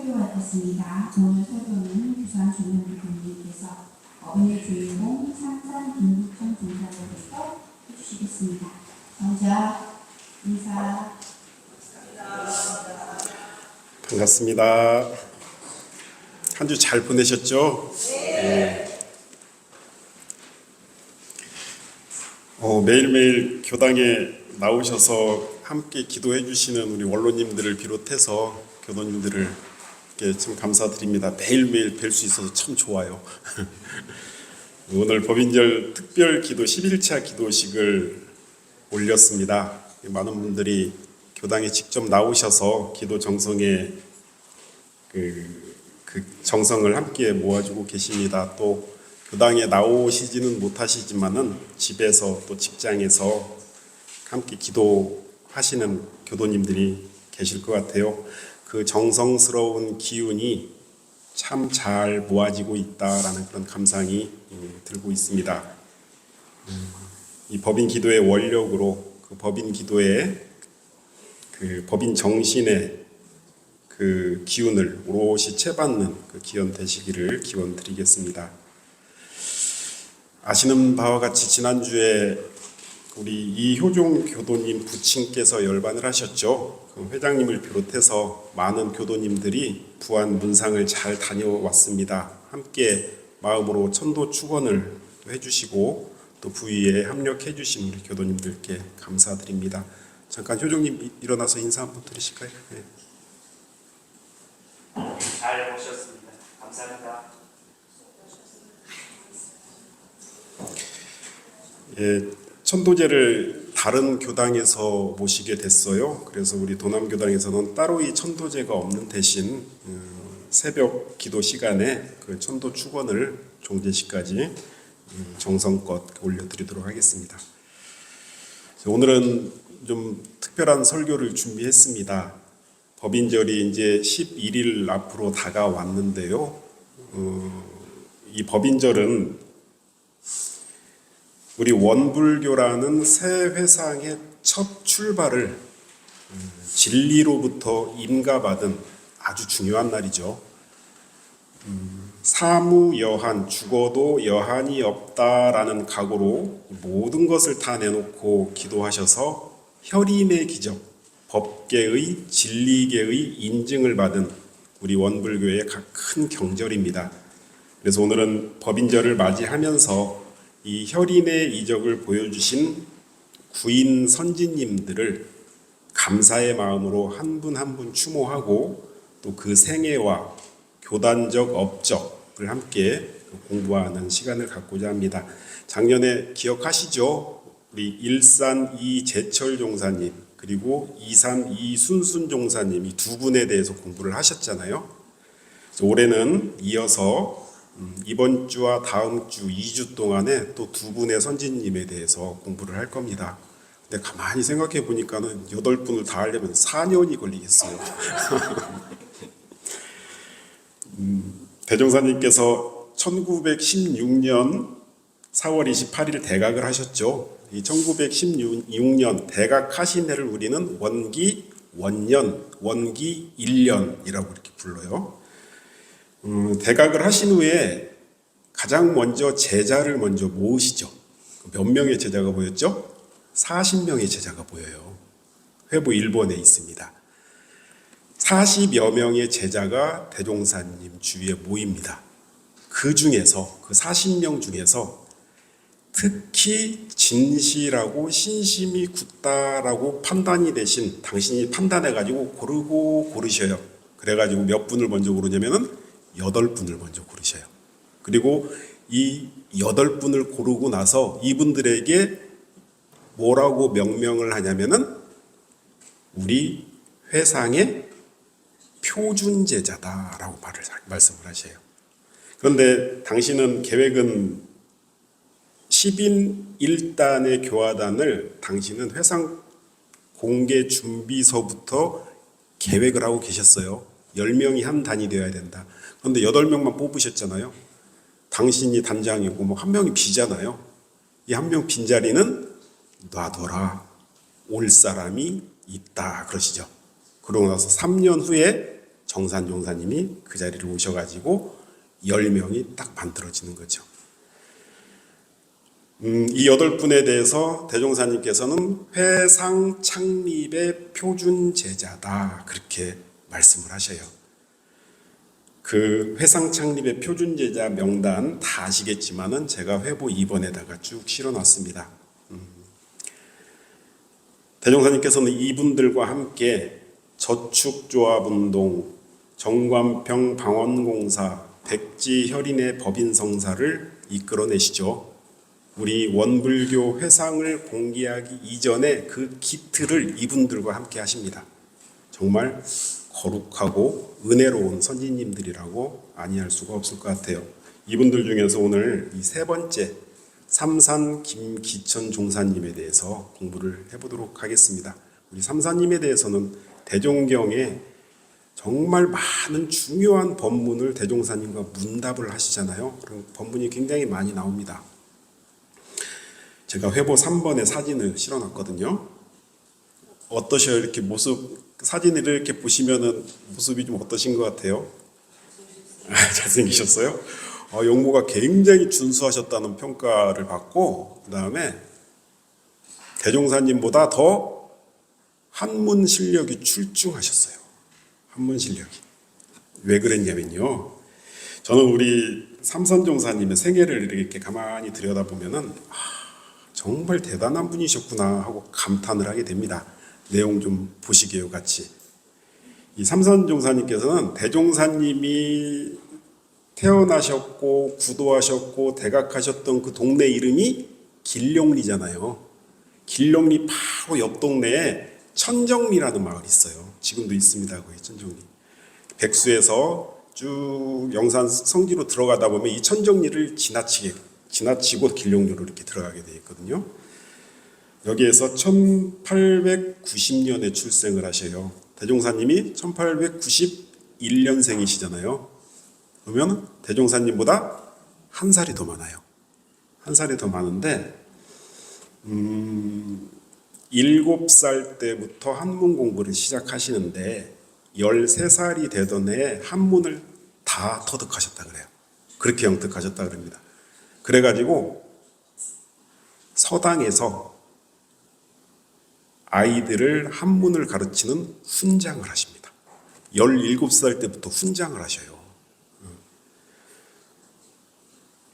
설교하겠습니다. 오늘 설교는 부산 조명기 교수님께서 어머니의 주인공 산산 김부천 종사로부터 해주시겠습니다. 먼저 인사. 반갑습니다. 한 주 잘 보내셨죠? 네. 매일매일 교당에 나오셔서 함께 기도해 주시는 우리 원로님들을 비롯해서 교도님들을 참 감사드립니다. 매일매일 뵐 수 있어서 참 좋아요. 오늘 법인절 특별 기도 11차 기도식을 올렸습니다. 많은 분들이 교당에 직접 나오셔서 기도 정성에 그 정성을 함께 모아주고 계십니다. 또 교당에 나오시지는 못하시지만은 집에서 또 직장에서 함께 기도하시는 교도님들이 계실 것 같아요. 그 정성스러운 기운이 참 잘 모아지고 있다라는 그런 감상이 들고 있습니다. 이 법인 기도의 원력으로 그 법인 기도의 그 법인 정신의 그 기운을 오롯이 채받는 그 기원 되시기를 기원 드리겠습니다. 아시는 바와 같이 지난주에 우리 이효종 교도님 부친께서 열반을 하셨죠. 그 회장님을 비롯해서 많은 교도님들이 부안 문상을 잘 다녀왔습니다. 함께 마음으로 천도 축원을 해주시고 또 부위에 합력해 주신 우리 교도님들께 감사드립니다. 잠깐 효종님 일어나서 인사 한번 드리실까요? 네. 잘 보셨습니다. 감사합니다. 천도제를 다른 교당에서 모시게 됐어요. 그래서 우리 도남교당에서는 따로 이 천도제가 없는 대신 새벽 기도 시간에 그 천도 축원을 종제시까지 정성껏 올려드리도록 하겠습니다. 오늘은 좀 특별한 설교를 준비했습니다. 법인절이 이제 11일 앞으로 다가왔는데요. 이 법인절은 우리 원불교라는 새 회상의 첫 출발을 진리로부터 임가받은 아주 중요한 날이죠. 사무여한, 죽어도 여한이 없다라는 각오로 모든 것을 다 내놓고 기도하셔서 혈인의 기적, 법계의, 진리계의 인증을 받은 우리 원불교의 큰 경절입니다. 그래서 오늘은 법인절을 맞이하면서 이 혈인의 이적을 보여주신 구인 선지님들을 감사의 마음으로 한 분 한 분 추모하고 또 그 생애와 교단적 업적을 함께 공부하는 시간을 갖고자 합니다. 작년에 기억하시죠? 우리 일산 이재철 종사님 그리고 이산 이순순 종사님 이 두 분에 대해서 공부를 하셨잖아요. 그래서 올해는 이어서 이번 주와 다음 주 2주 동안에 또 두 분의 선지님에 대해서 공부를 할 겁니다. 근데 가만히 생각해 보니까는 8분을 다 하려면 4년이 걸리겠어요. 대종사님께서 1916년 4월 28일 대각을 하셨죠. 이 1916년 대각하신 해를 우리는 원기 원년, 원기 1년이라고 이렇게 불러요. 대각을 하신 후에 가장 먼저 제자를 먼저 모으시죠. 몇 명의 제자가 보였죠? 40명의 제자가 보여요. 회부 1번에 있습니다. 40여 명의 제자가 대종사님 주위에 모입니다. 그 중에서 그 40명 중에서 특히 진실하고 신심이 굳다라고 판단이 되신 당신이 판단해가지고 고르셔요. 그래가지고 몇 분을 먼저 고르냐면은 8분을 먼저 고르셔요. 그리고 이 8분을 고르고 나서 이분들에게 뭐라고 명명을 하냐면은 우리 회상의 표준 제자다라고 말씀을 하셔요. 그런데 당신은 계획은 10인 1단의 교화단을 당신은 회상 공개 준비서부터 계획을 하고 계셨어요. 10명이 한 단이 되어야 된다. 그런데 8명만 뽑으셨잖아요. 당신이 단장이고 뭐 한 명이 비잖아요. 이 한 명 빈자리는 놔둬라. 올 사람이 있다 그러시죠. 그러고 나서 3년 후에 정산 종사님이 그 자리를 오셔가지고 10명이 딱 만들어지는 거죠. 이 8분에 대해서 대종사님께서는 회상 창립의 표준 제자다 그렇게 말씀을 하셔요. 그 회상 창립의 표준 제자 명단 다 아시겠지만은 제가 회보 2번에다가 쭉 실어놨습니다. 대종사님께서는 이분들과 함께 저축조합운동, 정관평 방언공사, 백지혈인의 법인성사를 이끌어내시죠. 우리 원불교 회상을 공개하기 이전에 그 기틀을 이분들과 함께 하십니다. 정말 거룩하고 은혜로운 선지님들이라고 아니할 수가 없을 것 같아요. 이분들 중에서 오늘 이 세 번째 삼산 김기천 종사님에 대해서 공부를 해보도록 하겠습니다. 우리 삼사님에 대해서는 대종경에 정말 많은 중요한 법문을 대종사님과 문답을 하시잖아요. 그런 법문이 굉장히 많이 나옵니다. 제가 회보 3번에 사진을 실어놨거든요. 어떠셔요? 이렇게 모습, 사진을 이렇게 보시면은 모습이 좀 어떠신 것 같아요? 잘생기셨어요? 용모가 굉장히 준수하셨다는 평가를 받고, 그 다음에 대종사님보다 더 한문 실력이 출중하셨어요. 한문 실력이. 왜 그랬냐면요. 저는 우리 삼선종사님의 생애를 이렇게 가만히 들여다보면은 정말 대단한 분이셨구나 하고 감탄을 하게 됩니다. 내용 좀 보시게요, 같이. 이 삼선종사님께서는 대종사님이 태어나셨고 구도하셨고 대각하셨던 그 동네 이름이 길령리잖아요. 길령리 바로 옆 동네에 천정리라는 마을이 있어요. 지금도 있습니다. 거기 천정리. 백수에서 쭉 영산 성지로 들어가다 보면 이 천정리를 지나치고 길령리로 이렇게 들어가게 되어 있거든요. 여기에서 1890년에 출생을 하셔요. 대종사님이 1891년생이시잖아요. 그러면 대종사님보다 한 살이 더 많아요. 한 살이 더 많은데 7살 때부터 한문 공부를 시작하시는데 13살이 되던 해에 한문을 다 터득하셨다 그래요. 그렇게 영특하셨다 그럽니다. 그래가지고 서당에서 아이들을 한문을 가르치는 훈장을 하십니다. 17살 때부터 훈장을 하셔요.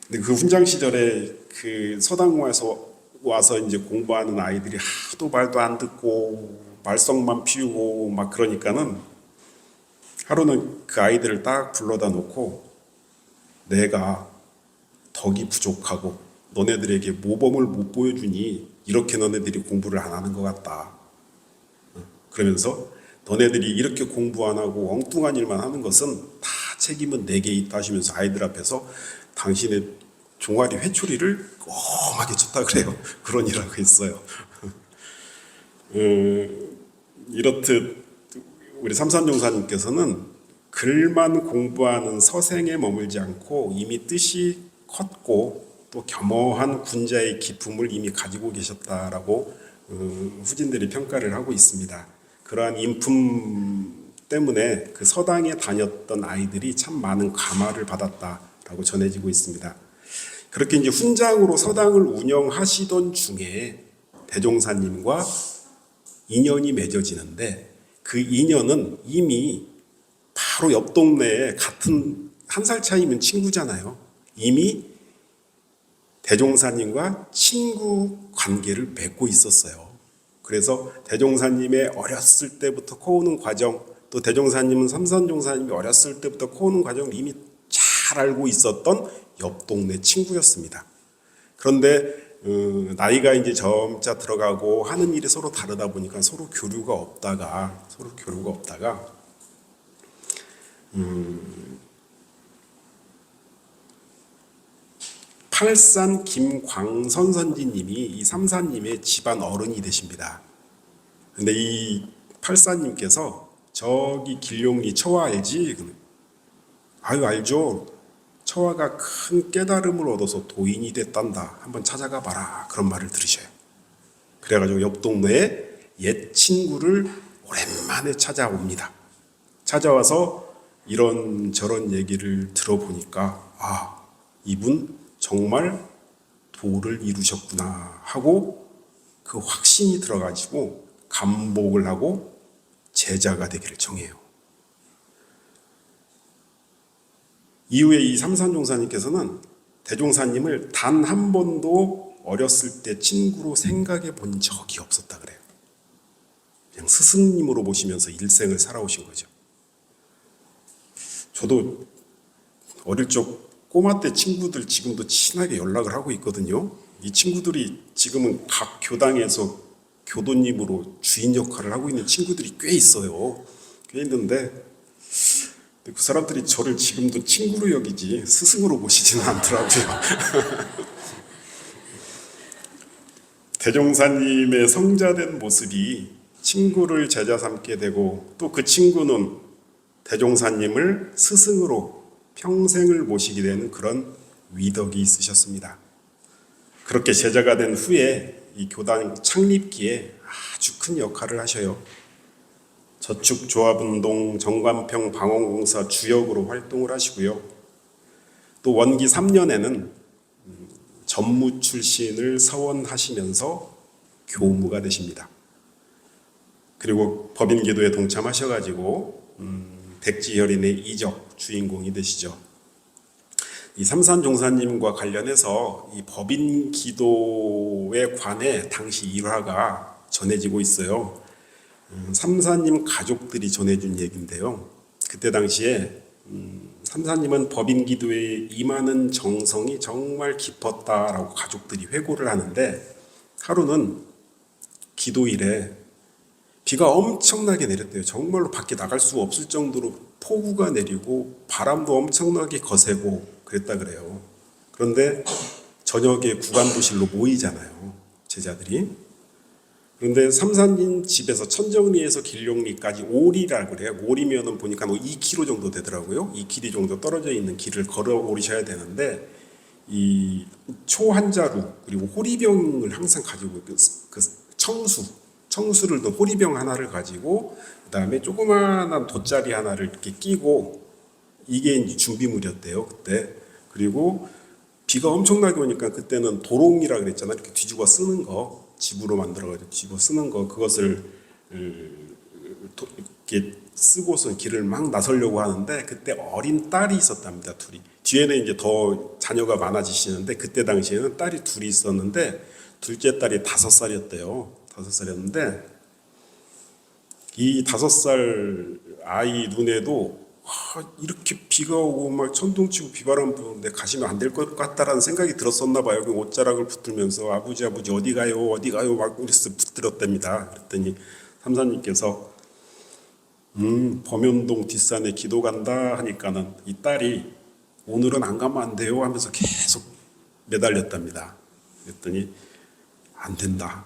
근데 그 훈장 시절에 그 서당에서 와서 이제 공부하는 아이들이 하도 말도 안 듣고 말썽만 피우고 막 그러니까는 하루는 그 아이들을 딱 불러다 놓고 내가 덕이 부족하고 너네들에게 모범을 못 보여주니 이렇게 너네들이 공부를 안 하는 것 같다. 그러면서 너네들이 이렇게 공부 안 하고 엉뚱한 일만 하는 것은 다 책임은 내게 있다 하시면서 아이들 앞에서 당신의 종아리 회초리를 꼼하게 쳤다 그래요. 그런 일을 했어요. 이렇듯 우리 삼산종사님께서는 글만 공부하는 서생에 머물지 않고 이미 뜻이 컸고 또 겸허한 군자의 기품을 이미 가지고 계셨다라고 후진들이 평가를 하고 있습니다. 그러한 인품 때문에 그 서당에 다녔던 아이들이 참 많은 감화를 받았다라고 전해지고 있습니다. 그렇게 이제 훈장으로 서당을 운영하시던 중에 대종사님과 인연이 맺어지는데 그 인연은 이미 바로 옆 동네에 같은 한 살 차이면 친구잖아요. 이미 대종사님과 친구 관계를 맺고 있었어요. 그래서 대종사님의 어렸을 때부터 커오는 과정, 또 대종사님은 삼선종사님이 어렸을 때부터 커오는 과정을 이미 잘 알고 있었던 옆 동네 친구였습니다. 그런데 나이가 이제 점차 들어가고 하는 일이 서로 다르다 보니까 서로 교류가 없다가 팔산 김광선 선지님이 이 삼사님의 집안 어른이 되십니다. 근데 이 팔사님께서 저기 길용리 처화 알지? 아유 알죠. 처화가 큰 깨달음을 얻어서 도인이 됐단다. 한번 찾아가 봐라. 그런 말을 들으셔요. 그래가지고 옆 동네에 옛 친구를 오랜만에 찾아옵니다. 찾아와서 이런 얘기를 들어보니까 이분 정말 도를 이루셨구나 하고 그 확신이 들어가지고 감복을 하고 제자가 되기를 정해요. 이후에 이 삼산종사님께서는 대종사님을 단 한 번도 어렸을 때 친구로 생각해 본 적이 없었다 그래요. 그냥 스승님으로 보시면서 일생을 살아오신 거죠. 저도 어릴 적 꼬마 때 친구들 지금도 친하게 연락을 하고 있거든요. 이 친구들이 지금은 각 교당에서 교도님으로 주인 역할을 하고 있는 친구들이 꽤 있어요. 꽤 있는데 그 사람들이 저를 지금도 친구로 여기지 스승으로 보시지는 않더라고요. 대종사님의 성자된 모습이 친구를 제자 삼게 되고 또 그 친구는 대종사님을 스승으로 평생을 모시게 되는 그런 위덕이 있으셨습니다. 그렇게 제자가 된 후에 이 교당 창립기에 아주 큰 역할을 하셔요. 저축조합운동, 정관평 방언공사 주역으로 활동을 하시고요. 또 원기 3년에는 전무 출신을 서원하시면서 교무가 되십니다. 그리고 법인기도에 동참하셔가지고 백지혈인의 이적 주인공이 되시죠. 이 삼산종사님과 관련해서 이 법인기도에 관해 당시 일화가 전해지고 있어요. 삼사님 가족들이 전해준 얘기인데요. 그때 당시에 삼사님은 법인기도에 임하는 정성이 정말 깊었다라고 가족들이 회고를 하는데 하루는 기도일에 비가 엄청나게 내렸대요. 정말로 밖에 나갈 수 없을 정도로 폭우가 내리고 바람도 엄청나게 거세고 그랬다 그래요. 그런데 저녁에 구간도실로 모이잖아요. 제자들이. 그런데 삼사님 집에서 천정리에서 길룡리까지 오리라고 그래요. 오리면은 보니까 2km 정도 되더라고요. 2km 정도 떨어져 있는 길을 걸어 오르셔야 되는데 이 초 한 자루 그리고 호리병을 항상 가지고 그 청수를 넣은 호리병 하나를 가지고 그다음에 조그마한 돗자리 하나를 이렇게 끼고 이게 이제 준비물이었대요 그때. 그리고 비가 엄청나게 오니까 그때는 도롱이라 그랬잖아요. 이렇게 뒤집어 쓰는 거 집으로 만들어가지고 뒤집어 쓰는 거 그것을 이렇게 쓰고서 길을 막 나서려고 하는데 그때 어린 딸이 있었답니다. 둘이. 뒤에는 이제 더 자녀가 많아지시는데 그때 당시에는 딸이 둘이 있었는데 둘째 딸이 5살이었대요. 5살이었는데 이 5살 아이 눈에도 이렇게 비가 오고 막 천둥치고 비바람 부는데 가시면 안 될 것 같다라는 생각이 들었었나 봐요. 그 옷자락을 붙들면서 아버지 어디 가요 막 그래서 붙들었답니다. 그랬더니 삼사님께서 범연동 뒷산에 기도 간다 하니까는 이 딸이 오늘은 안 가면 안 돼요 하면서 계속 매달렸답니다. 그랬더니 안 된다.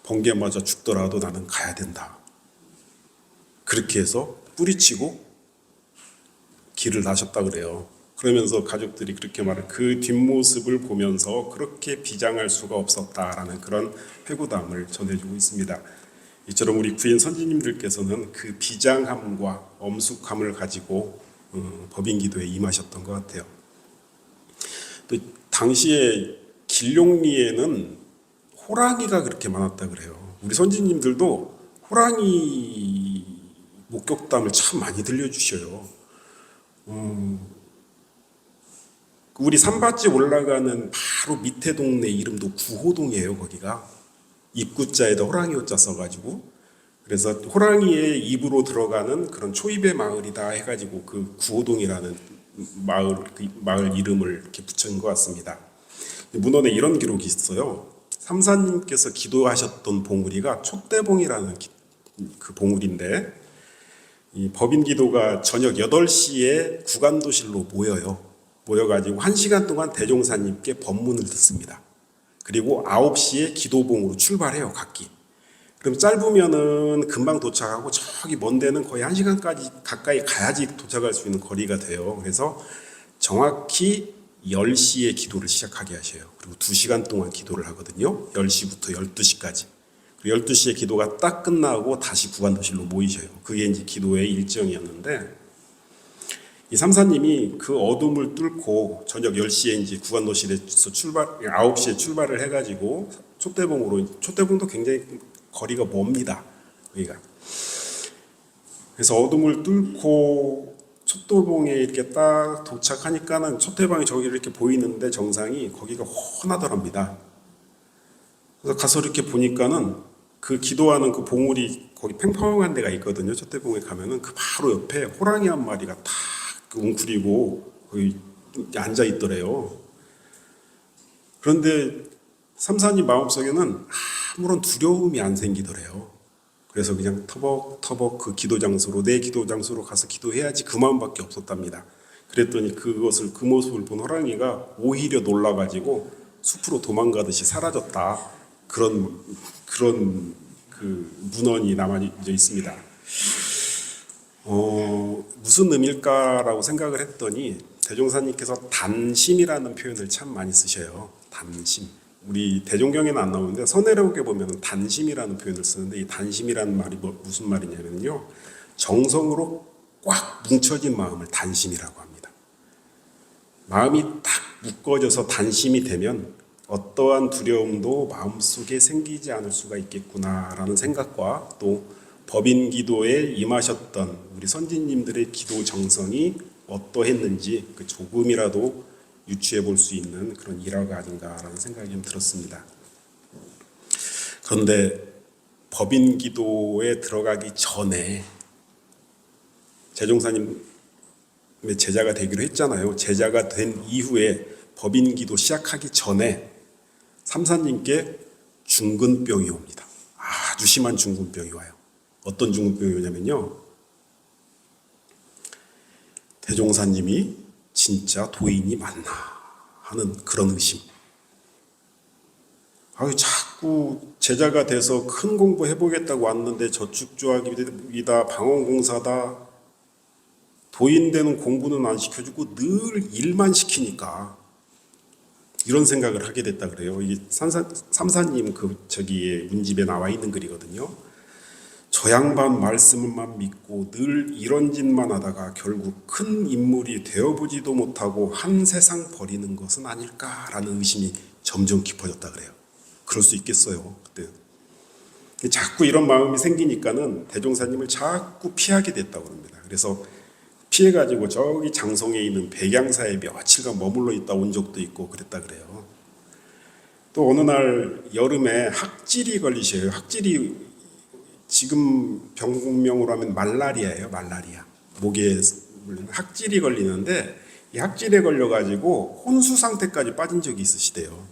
번개 맞아 죽더라도 나는 가야 된다. 그렇게 해서 뿌리치고 길을 나셨다 그래요. 그러면서 가족들이 그렇게 말해 그 뒷모습을 보면서 그렇게 비장할 수가 없었다라는 그런 회고담을 전해주고 있습니다. 이처럼 우리 구인 선지님들께서는 그 비장함과 엄숙함을 가지고 법인기도에 임하셨던 것 같아요. 또 당시에 길룡리에는 호랑이가 그렇게 많았다 그래요. 우리 선지님들도 호랑이 목격담을 참 많이 들려주셔요. 우리 산밭집 올라가는 바로 밑에 동네 이름도 구호동이에요. 거기가 입구자에다 호랑이 호자 써가지고 그래서 호랑이의 입으로 들어가는 그런 초입의 마을이다 해가지고 그 구호동이라는 마을 이름을 이렇게 붙인 것 같습니다. 문헌에 이런 기록이 있어요. 삼사님께서 기도하셨던 봉우리가 촛대봉이라는 그 봉우리인데 이 법인기도가 저녁 8시에 구간도실로 모여가지고 1시간 동안 대종사님께 법문을 듣습니다. 그리고 9시에 기도봉으로 출발해요. 각기. 그럼 짧으면은 금방 도착하고 저기 먼 데는 거의 1시간까지 가까이 가야지 도착할 수 있는 거리가 돼요. 그래서 정확히 10시에 기도를 시작하게 하셔요. 그리고 2시간 동안 기도를 하거든요. 10시부터 12시까지. 그리고 12시에 기도가 딱 끝나고 다시 구간도실로 모이셔요. 그게 이제 기도의 일정이었는데 이 삼사님이 그 어둠을 뚫고 저녁 10시에 이제 구간도실에서 9시에 출발을 해가지고 촛대봉도 굉장히 거리가 멉니다. 여기가. 그래서 어둠을 뚫고 촛대봉에 이렇게 딱 도착하니까는 촛대봉이 저기 이렇게 보이는데 정상이 거기가 훤하더랍니다. 그래서 가서 이렇게 보니까는 그 기도하는 그 봉우리 거기 팽팽한 데가 있거든요. 촛대봉에 가면은 그 바로 옆에 호랑이 한 마리가 탁 웅크리고 거기 앉아 있더래요. 그런데 삼사님 마음속에는 아무런 두려움이 안 생기더래요. 그래서 그냥 터벅터벅 그 기도 장소로 내 기도 장소로 가서 기도해야지 그 마음밖에 없었답니다. 그랬더니 그 모습을 본 호랑이가 오히려 놀라가지고 숲으로 도망가듯이 사라졌다. 그런 그 문헌이 남아져 있습니다. 무슨 의미일까라고 생각을 했더니 대종사님께서 단심이라는 표현을 참 많이 쓰셔요. 단심. 우리 대종경에는 안 나오는데 선해력에 보면 단심이라는 표현을 쓰는데 이 단심이라는 말이 무슨 말이냐면요. 정성으로 꽉 뭉쳐진 마음을 단심이라고 합니다. 마음이 딱 묶어져서 단심이 되면 어떠한 두려움도 마음속에 생기지 않을 수가 있겠구나라는 생각과 또 법인 기도에 임하셨던 우리 선진님들의 기도 정성이 어떠했는지 그 조금이라도 유추해 볼 수 있는 그런 일화가 아닌가라는 생각이 좀 들었습니다. 그런데 법인 기도에 들어가기 전에 재종사님의 제자가 되기로 했잖아요. 제자가 된 이후에 법인 기도 시작하기 전에 삼사님께 중근병이 옵니다. 아주 심한 중근병이 와요. 어떤 중근병이 오냐면요. 대종사님이 진짜 도인이 맞나 하는 그런 의심. 자꾸 제자가 돼서 큰 공부 해보겠다고 왔는데 저축조합이다, 방언공사다, 도인 되는 공부는 안 시켜주고 늘 일만 시키니까 이런 생각을 하게 됐다 그래요. 이 삼사님 저기에 문집에 나와 있는 글이거든요. 저 양반 말씀만 믿고 늘 이런 짓만 하다가 결국 큰 인물이 되어보지도 못하고 한 세상 버리는 것은 아닐까라는 의심이 점점 깊어졌다 그래요. 그럴 수 있겠어요. 그때 자꾸 이런 마음이 생기니까는 대종사님을 자꾸 피하게 됐다고 합니다. 그래서 피해가지고 저기 장성에 있는 백양사에 며칠간 머물러 있다 온 적도 있고 그랬다 그래요. 또 어느 날 여름에 학질이 걸리셔요. 학질이 지금 병명으로 하면 말라리아예요. 말라리아. 목에 학질이 걸리는데 이 학질에 걸려가지고 혼수 상태까지 빠진 적이 있으시대요.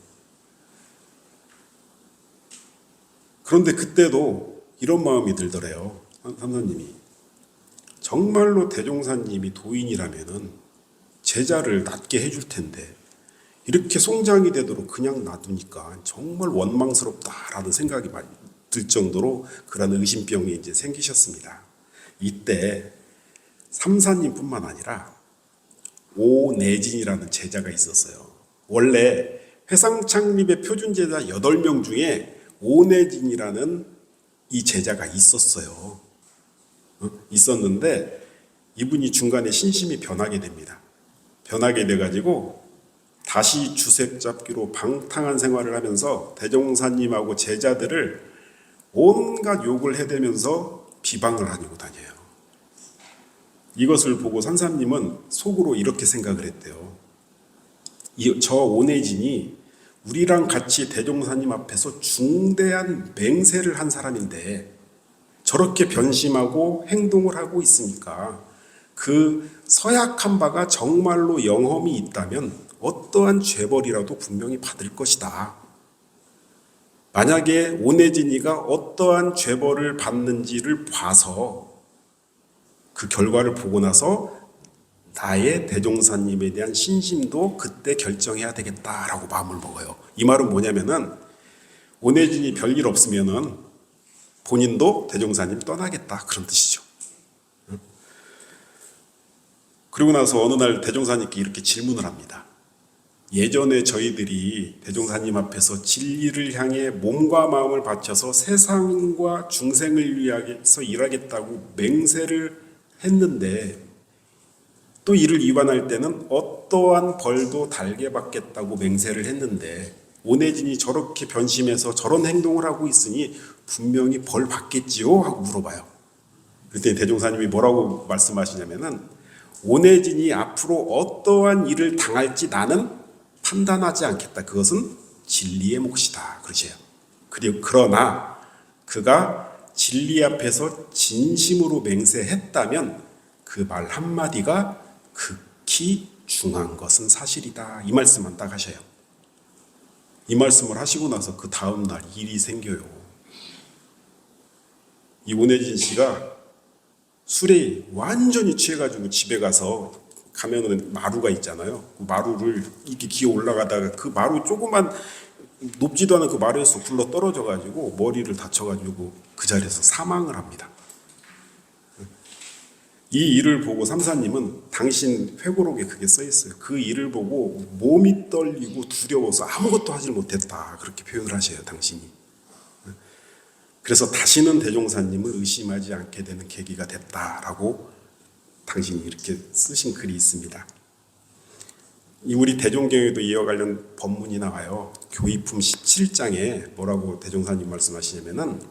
그런데 그때도 이런 마음이 들더래요. 삼사님이. 정말로 대종사님이 도인이라면은 제자를 낫게 해줄 텐데 이렇게 송장이 되도록 그냥 놔두니까 정말 원망스럽다라는 생각이 많이 들 정도로 그런 의심병이 이제 생기셨습니다. 이때 삼사님뿐만 아니라 오내진이라는 제자가 있었어요. 원래 회상창립의 표준 제자 8명 중에 오내진이라는 이 제자가 있었어요. 있었는데 이분이 중간에 신심이 변하게 됩니다. 변하게 돼가지고 다시 주색 잡기로 방탕한 생활을 하면서 대종사님하고 제자들을 온갖 욕을 해대면서 비방을 하고 다녀요. 이것을 보고 산사님은 속으로 이렇게 생각을 했대요. 저 오내진이 우리랑 같이 대종사님 앞에서 중대한 맹세를 한 사람인데 저렇게 변심하고 행동을 하고 있으니까 그 서약한 바가 정말로 영험이 있다면 어떠한 죄벌이라도 분명히 받을 것이다. 만약에 오내진이가 어떠한 죄벌을 받는지를 봐서 그 결과를 보고 나서 나의 대종사님에 대한 신심도 그때 결정해야 되겠다라고 마음을 먹어요. 이 말은 뭐냐면은 오내진이 별일 없으면은 본인도 대종사님 떠나겠다 그런 뜻이죠. 그리고 나서 어느 날 대종사님께 이렇게 질문을 합니다. 예전에 저희들이 대종사님 앞에서 진리를 향해 몸과 마음을 바쳐서 세상과 중생을 위해서 일하겠다고 맹세를 했는데 또 이를 위반할 때는 어떠한 벌도 달게 받겠다고 맹세를 했는데 오내진이 저렇게 변심해서 저런 행동을 하고 있으니 분명히 벌 받겠지요? 하고 물어봐요. 그랬더니 대종사님이 뭐라고 말씀하시냐면은 오내진이 앞으로 어떠한 일을 당할지 나는 판단하지 않겠다. 그것은 진리의 몫이다. 그러세요. 그러나 그가 진리 앞에서 진심으로 맹세했다면 그 말 한마디가 극히 중한 것은 사실이다. 이 말씀만 딱 하셔요. 이 말씀을 하시고 나서 그 다음 날 일이 생겨요. 이 오내진 씨가 술에 완전히 취해가지고 집에 가면은 마루가 있잖아요. 그 마루를 이렇게 기어 올라가다가 그 마루 조그만 높지도 않은 그 마루에서 굴러 떨어져가지고 머리를 다쳐가지고 그 자리에서 사망을 합니다. 이 일을 보고 삼사님은 당신 회고록에 그게 써 있어요. 그 일을 보고 몸이 떨리고 두려워서 아무것도 하질 못했다. 그렇게 표현을 하셔요, 당신이. 그래서 다시는 대종사님을 의심하지 않게 되는 계기가 됐다라고 당신이 이렇게 쓰신 글이 있습니다. 우리 대종경에도 이와 관련 법문이 나와요. 교의품 17장에 뭐라고 대종사님 말씀하시냐면은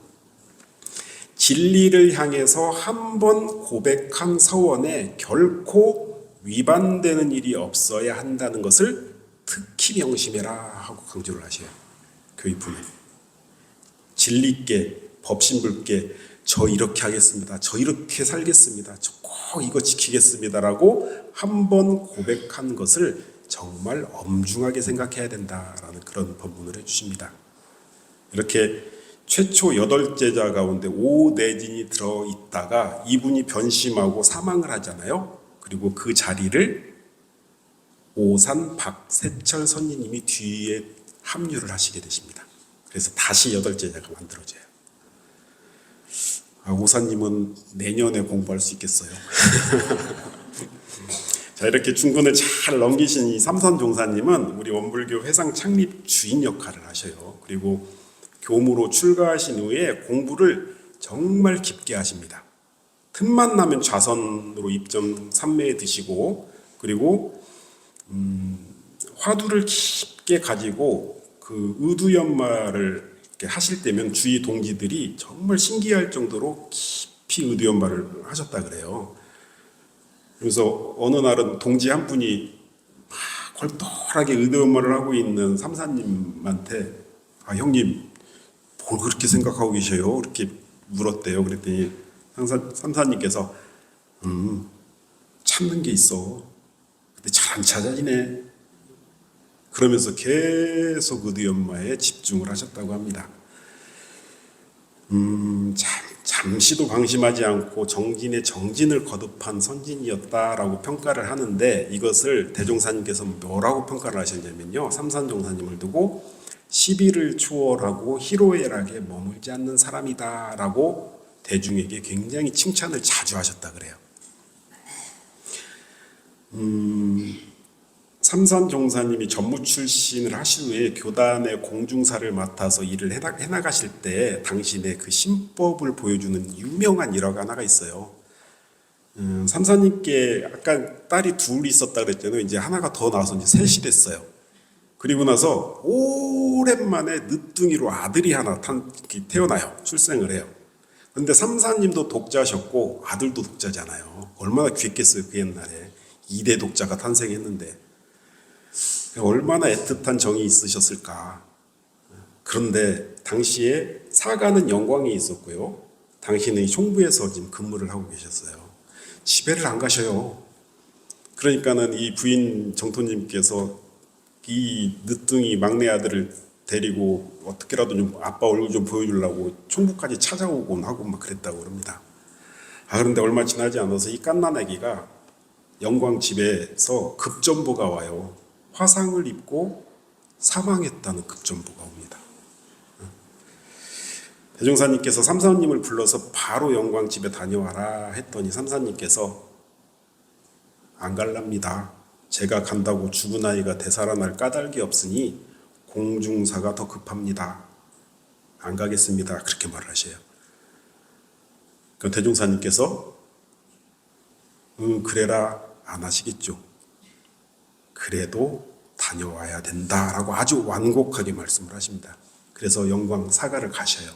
진리를 향해서 한 번 고백한 서원에 결코 위반되는 일이 없어야 한다는 것을 특히 명심해라 하고 강조를 하셔요. 교의품에. 진리께, 법신불께 저 이렇게 하겠습니다. 저 이렇게 살겠습니다. 저 꼭 이거 지키겠습니다라고 한 번 고백한 것을 정말 엄중하게 생각해야 된다라는 그런 법문을 해주십니다. 이렇게 최초 8제자 가운데 오내진이 들어있다가 이분이 변심하고 사망을 하잖아요. 그리고 그 자리를 오산 박세철 선생님이 뒤에 합류를 하시게 되십니다. 그래서 다시 8제자가 만들어져요. 오사님은 내년에 공부할 수 있겠어요. 자, 이렇게 중군을 잘 넘기신 이 삼선종사님은 우리 원불교 회상 창립 주인 역할을 하셔요. 그리고 교무로 출가하신 후에 공부를 정말 깊게 하십니다. 틈만 나면 좌선으로 입점 3매에 드시고 그리고 화두를 깊게 가지고 그 의두연마를 이렇게 하실 때면 주위 동지들이 정말 신기할 정도로 깊이 의두연마를 하셨다 그래요. 그래서 어느 날은 동지 한 분이 막 걸똘하게 의두연마를 하고 있는 삼사님한테 형님 뭘 그렇게 생각하고 계셔요? 이렇게 물었대요. 그랬더니 삼사님께서 참는 게 있어. 근데 잘 안 찾아지네. 그러면서 계속 의두연마에 집중을 하셨다고 합니다. 잠시도 방심하지 않고 정진의 정진을 거듭한 선진이었다라고 평가를 하는데 이것을 대종사님께서 뭐라고 평가를 하셨냐면요. 삼산종사님을 두고 시비를 초월하고 희로애락에 머물지 않는 사람이다라고 대중에게 굉장히 칭찬을 자주 하셨다 그래요. 삼산종사님이 전무 출신을 하신 후에 교단의 공중사를 맡아서 일을 해나가실 때 당신의 그 신법을 보여주는 유명한 일화가 하나가 있어요. 삼사님께 아까 딸이 둘 있었다 그랬잖아요. 이제 하나가 더 나와서 이제 셋이 됐어요. 그리고 나서 오랜만에 늦둥이로 아들이 하나 태어나요. 출생을 해요. 그런데 삼사님도 독자셨고 아들도 독자잖아요. 얼마나 귀했겠어요. 그 옛날에 2대 독자가 탄생했는데 얼마나 애틋한 정이 있으셨을까. 그런데 당시에 사가는 영광이 있었고요. 당신은 총부에서 지금 근무를 하고 계셨어요. 집에를 안 가셔요. 그러니까는 이 부인 정토님께서 이 늦둥이 막내 아들을 데리고 어떻게라도 좀 아빠 얼굴 좀 보여주려고 총부까지 찾아오곤 하고 막 그랬다고 그럽니다. 그런데 얼마 지나지 않아서 이 깐난아기가 영광 집에서 급전보가 와요. 화상을 입고 사망했다는 급전보가 옵니다. 대종사님께서 삼사님을 불러서 바로 영광 집에 다녀와라 했더니 삼사님께서 안 갈랍니다. 제가 간다고 죽은 아이가 되살아날 까닭이 없으니 공중사가 더 급합니다. 안 가겠습니다. 그렇게 말을 하셔요. 그 대종사님께서 그래라 안 하시겠죠. 그래도 다녀와야 된다라고 아주 완곡하게 말씀을 하십니다. 그래서 영광 사가를 가셔요.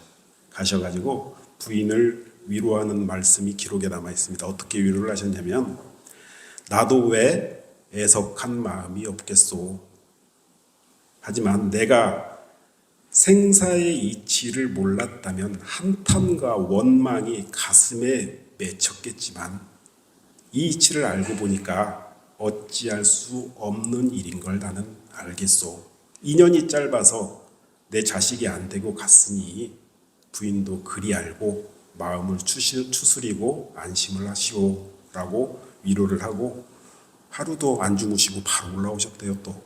가셔가지고 부인을 위로하는 말씀이 기록에 남아 있습니다. 어떻게 위로를 하셨냐면 나도 왜 애석한 마음이 없겠소. 하지만 내가 생사의 이치를 몰랐다면 한탄과 원망이 가슴에 맺혔겠지만 이 이치를 알고 보니까 어찌할 수 없는 일인 걸 나는 알겠소. 인연이 짧아서 내 자식이 안 되고 갔으니 부인도 그리 알고 마음을 추스리고 안심을 하시오라고 위로를 하고 하루도 안 주무시고 바로 올라오셨대요. 또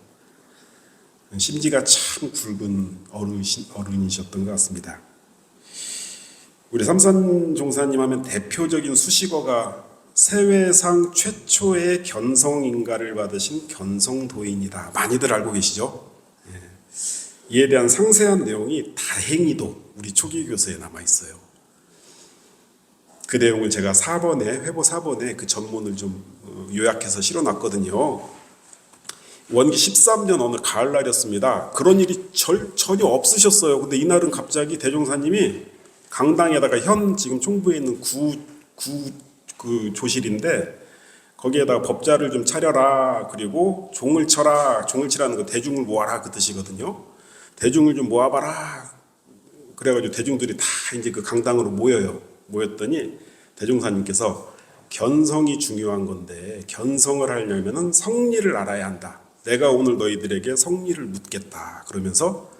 심지가 참 굵은 어른이셨던 것 같습니다. 우리 삼산 종사님 하면 대표적인 수식어가 세회상 최초의 견성인가를 받으신 견성도인이다. 많이들 알고 계시죠? 이에 대한 상세한 내용이 다행히도 우리 초기교서에 남아 있어요. 그 내용을 제가 4번에 회보 4번에 그 전문을 좀 요약해서 실어놨거든요. 원기 13년 어느 가을날이었습니다. 그런 일이 전혀 없으셨어요. 근데 이날은 갑자기 대종사님이 강당에다가 현 지금 총부에 있는 그 조실인데 거기에다가 법자를 좀 차려라. 그리고 종을 쳐라. 종을 치라는 거 대중을 모아라 그 뜻이거든요. 대중을 좀 모아봐라. 그래가지고 대중들이 다 이제 그 강당으로 모였더니 대종사님께서 견성이 중요한 건데 견성을 하려면은 성리를 알아야 한다. 내가 오늘 너희들에게 성리를 묻겠다. 그러면서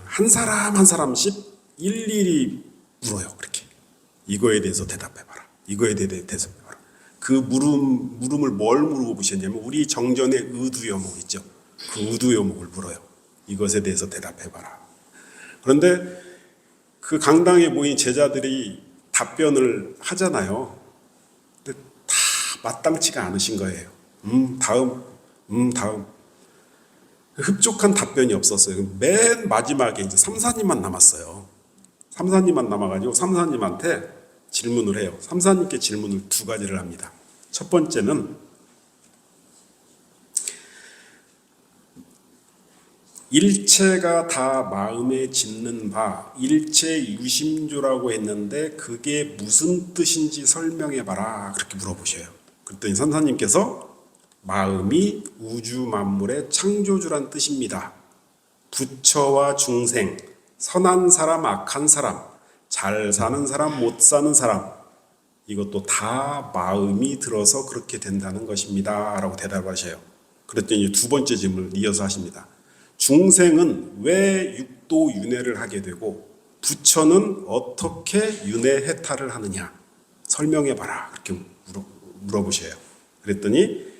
한 사람 한 사람씩 일일이 물어요. 그렇게 이거에 대해서 대답해봐라. 이거에 대해서 대답해봐라. 그 물음을 뭘 물어보셨냐면 우리 정전의 의두여목 있죠. 그 의두여목을 물어요. 이것에 대해서 대답해봐라. 그런데 그 강당에 모인 제자들이 답변을 하잖아요. 근데 다 마땅치가 않으신 거예요. 다음. 흡족한 답변이 없었어요. 맨 마지막에 이제 삼사님만 남았어요. 삼사님만 남아가지고 삼사님한테 질문을 해요. 삼사님께 질문을 두 가지를 합니다. 첫 번째는 일체가 다 마음에 짓는 바 일체 유심조라고 했는데 그게 무슨 뜻인지 설명해봐라. 그렇게 물어보셔요. 그랬더니 선사님께서 마음이 우주 만물의 창조주란 뜻입니다. 부처와 중생, 선한 사람, 악한 사람, 잘 사는 사람, 못 사는 사람 이것도 다 마음이 들어서 그렇게 된다는 것입니다. 라고 대답하셔요. 그랬더니 두 번째 질문을 이어서 하십니다. 중생은 왜 육도 윤회를 하게 되고 부처는 어떻게 윤회 해탈을 하느냐 설명해봐라. 그렇게 물어보셔요. 그랬더니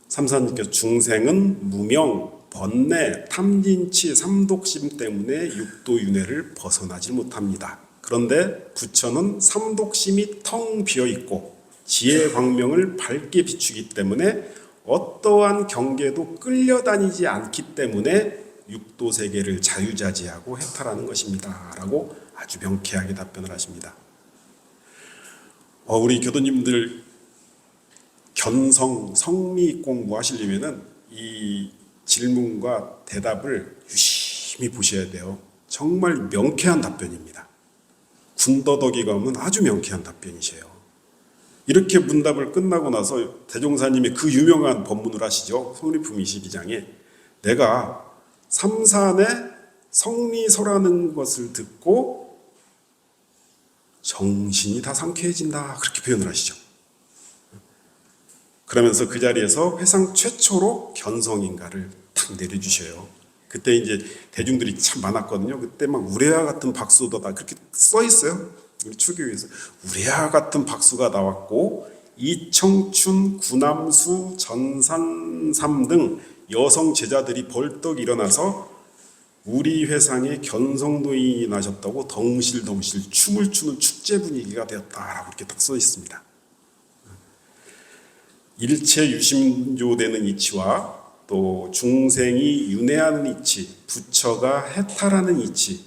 삼사님께서 중생은 무명, 번뇌, 탐진치, 삼독심 때문에 육도윤회를 벗어나지 못합니다. 그런데 부처는 삼독심이 텅 비어있고 지혜 광명을 밝게 비추기 때문에 어떠한 경계도 끌려다니지 않기 때문에 육도세계를 자유자재하고 해탈하는 것입니다. 라고 아주 명쾌하게 답변을 하십니다. 우리 교도님들 견성, 성리 공부하시려면은 이 질문과 대답을 유심히 보셔야 돼요. 정말 명쾌한 답변입니다. 군더더기가 없는 아주 명쾌한 답변이세요. 이렇게 문답을 끝나고 나서 대종사님이 그 유명한 법문을 하시죠. 성리품 22장에 내가 삼산의 성리서라는 것을 듣고 정신이 다 상쾌해진다. 그렇게 표현을 하시죠. 그러면서 그 자리에서 회상 최초로 견성인가를 탁 내려주셔요. 그때 이제 대중들이 참 많았거든요. 그때 막 우레와 같은 박수도 다 그렇게 써 있어요. 우리 추교에서 우레와 같은 박수가 나왔고 이청춘, 구남수, 전산삼 등 여성 제자들이 벌떡 일어나서 우리 회상에 견성도인이 나셨다고 덩실덩실 춤을 추는 축제 분위기가 되었다라고 이렇게 딱 써 있습니다. 일체 유심조되는 이치와 또 중생이 윤회하는 이치, 부처가 해탈하는 이치,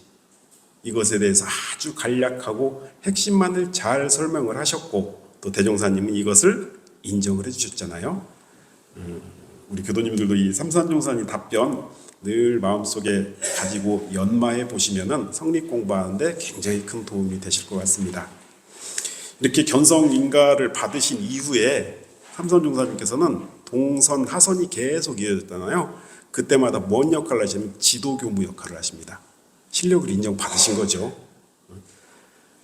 이것에 대해서 아주 간략하고 핵심만을 잘 설명을 하셨고, 또 대종사님은 이것을 인정을 해주셨잖아요. 우리 교도님들도 이 삼산종사님 답변 늘 마음속에 가지고 연마해 보시면은 성립 공부하는데 굉장히 큰 도움이 되실 것 같습니다. 이렇게 견성인가를 받으신 이후에 삼선종사님께서는 동선 하선이 계속 이어졌잖아요. 그때마다 뭔 역할을 하시냐면 지도교무 역할을 하십니다. 실력을 인정받으신 거죠.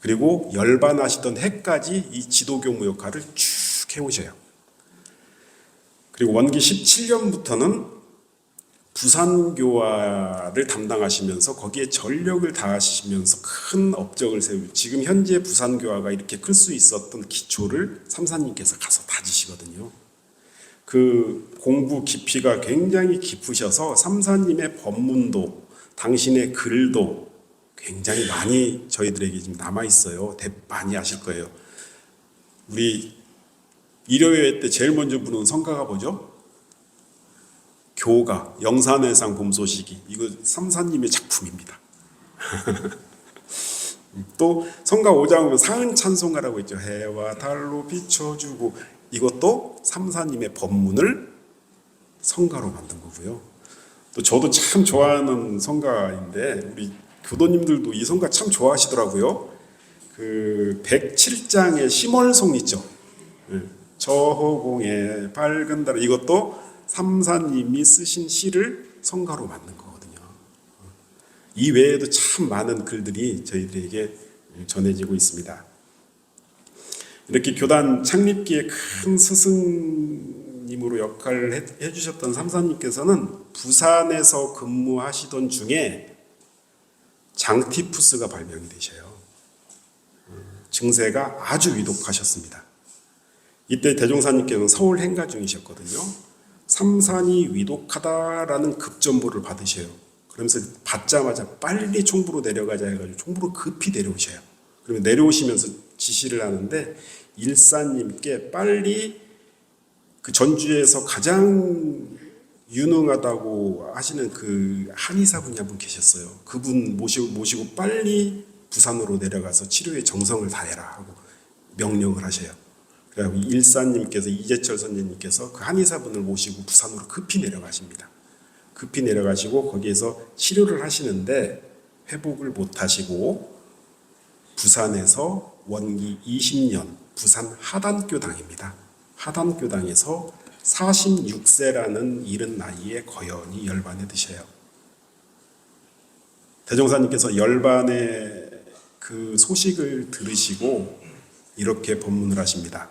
그리고 열반하시던 해까지 이 지도교무 역할을 쭉 해오셔요. 그리고 원기 17년부터는 부산교화를 담당하시면서 거기에 전력을 다하시면서 큰 업적을 세우고, 지금 현재 부산교화가 이렇게 클 수 있었던 기초를 삼사님께서 가서 다지시거든요. 그 공부 깊이가 굉장히 깊으셔서 삼사님의 법문도, 당신의 글도 굉장히 많이 저희들에게 지금 남아있어요. 많이 아실 거예요. 우리 일요일 때 제일 먼저 부르는 성가가 뭐죠? 교가, 영산회상 봄소식이, 이거 삼사님의 작품입니다. 또 성가 5장은 사은 찬송가라고 있죠. 해와 달로 비춰주고, 이것도 삼사님의 법문을 성가로 만든 거고요. 또 저도 참 좋아하는 성가인데 우리 교도님들도 이 성가 참 좋아하시더라고요. 그 107장의 심월송 있죠. 저 허공에 밝은 달, 이것도 삼사님이 쓰신 시를 성가로 만든 거거든요. 이 외에도 참 많은 글들이 저희들에게 전해지고 있습니다. 이렇게 교단 창립기에 큰 스승님으로 역할을 해주셨던 삼사님께서는 부산에서 근무하시던 중에 장티푸스가 발병이 되셔요. 증세가 아주 위독하셨습니다. 이때 대종사님께서는 서울 행가 중이셨거든요. 삼산이 위독하다라는 급전보를 받으셔요. 그러면서 받자마자 빨리 총부로 내려가자 해가지고 총부로 급히 내려오셔요. 그러면 내려오시면서 지시를 하는데, 일사님께 빨리 그 전주에서 가장 유능하다고 하시는 그 한의사분이 한 분 계셨어요. 그분 모시고 빨리 부산으로 내려가서 치료에 정성을 다해라 하고 명령을 하셔요. 그리고 일사님께서, 이재철 선생님께서 그 한의사분을 모시고 부산으로 급히 내려가십니다. 급히 내려가시고 거기에서 치료를 하시는데 회복을 못하시고 부산에서 원기 20년 부산 하단교당입니다. 하단교당에서 46세라는 이른 나이에 거연히 열반에 드셔요. 대종사님께서 열반의 그 소식을 들으시고 이렇게 법문을 하십니다.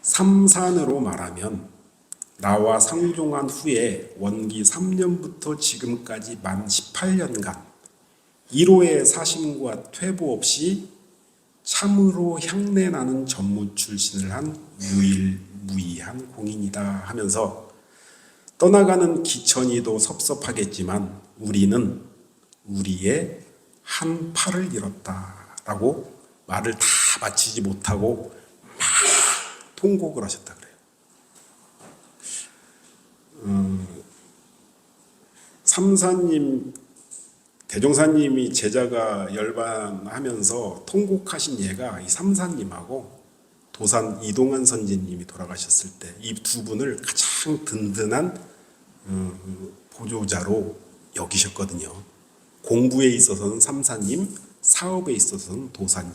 삼산으로 말하면 나와 상종한 후에 원기 3년부터 지금까지 만 18년간 1호의 사심과 퇴보 없이 참으로 향내나는 전무 출신을 한 유일무이한 공인이다 하면서, 떠나가는 기천이도 섭섭하겠지만 우리는 우리의 한 팔을 잃었다라고 말을 다 마치지 못하고 막 통곡을 하셨다 그래요. 삼사님, 대종사님이 제자가 열반하면서 통곡하신 예가 이 삼사님하고 도산 이동환 선지님이 돌아가셨을 때 이 두 분을 가장 든든한 보조자로 여기셨거든요. 공부에 있어서는 삼사님, 사업에 있어서는 도사님.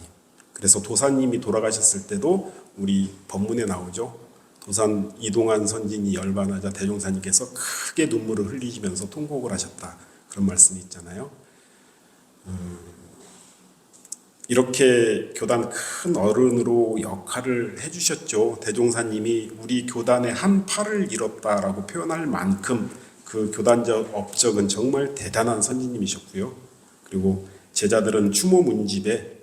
그래서 도사님이 돌아가셨을 때도 우리 법문에 나오죠. 도산 이동환 선진이 열반하자 대종사님께서 크게 눈물을 흘리시면서 통곡을 하셨다, 그런 말씀이 있잖아요. 이렇게 교단 큰 어른으로 역할을 해주셨죠. 대종사님이 우리 교단의 한 팔을 잃었다라고 표현할 만큼 그 교단적 업적은 정말 대단한 선지님이셨고요. 그리고 제자들은 추모 문집에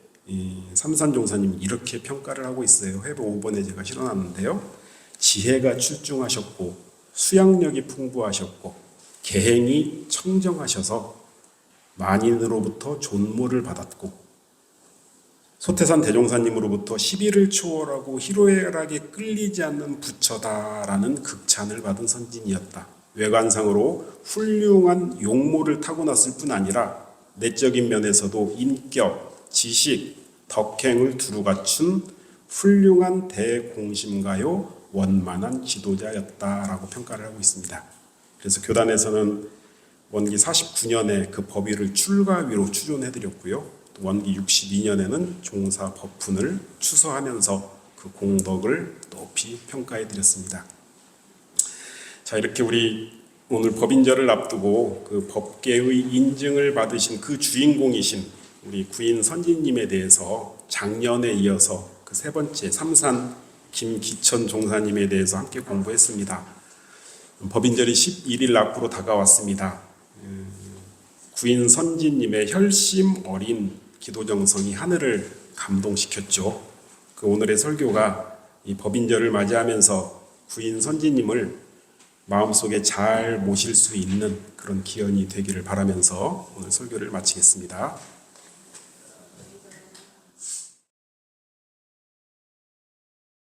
삼산종사님이 이렇게 평가를 하고 있어요. 회보 5번에 제가 실어놨는데요. 지혜가 출중하셨고 수양력이 풍부하셨고 계행이 청정하셔서 만인으로부터 존모를 받았고 소태산 대종사님으로부터 시비를 초월하고 희로애락에 끌리지 않는 부처다라는 극찬을 받은 선진이었다. 외관상으로 훌륭한 용모를 타고났을 뿐 아니라 내적인 면에서도 인격, 지식, 덕행을 두루 갖춘 훌륭한 대공심가요 원만한 지도자였다라고 평가를 하고 있습니다. 그래서 교단에서는 원기 49년에 그 법위를 출가위로 추존해드렸고요. 원기 62년에는 종사 법훈을 추서하면서 그 공덕을 높이 평가해드렸습니다. 자, 이렇게 우리 오늘 법인절을 앞두고 그 법계의 인증을 받으신 그 주인공이신 우리 구인 선진님에 대해서 작년에 이어서 그 세 번째 삼산 김기천 종사님에 대해서 함께 공부했습니다. 법인절이 11일 앞으로 다가왔습니다. 구인 선진님의 혈심 어린 기도정성이 하늘을 감동시켰죠. 그 오늘의 설교가 이 법인절을 맞이하면서 구인 선진님을 마음속에 잘 모실 수 있는 그런 기원이 되기를 바라면서 오늘 설교를 마치겠습니다.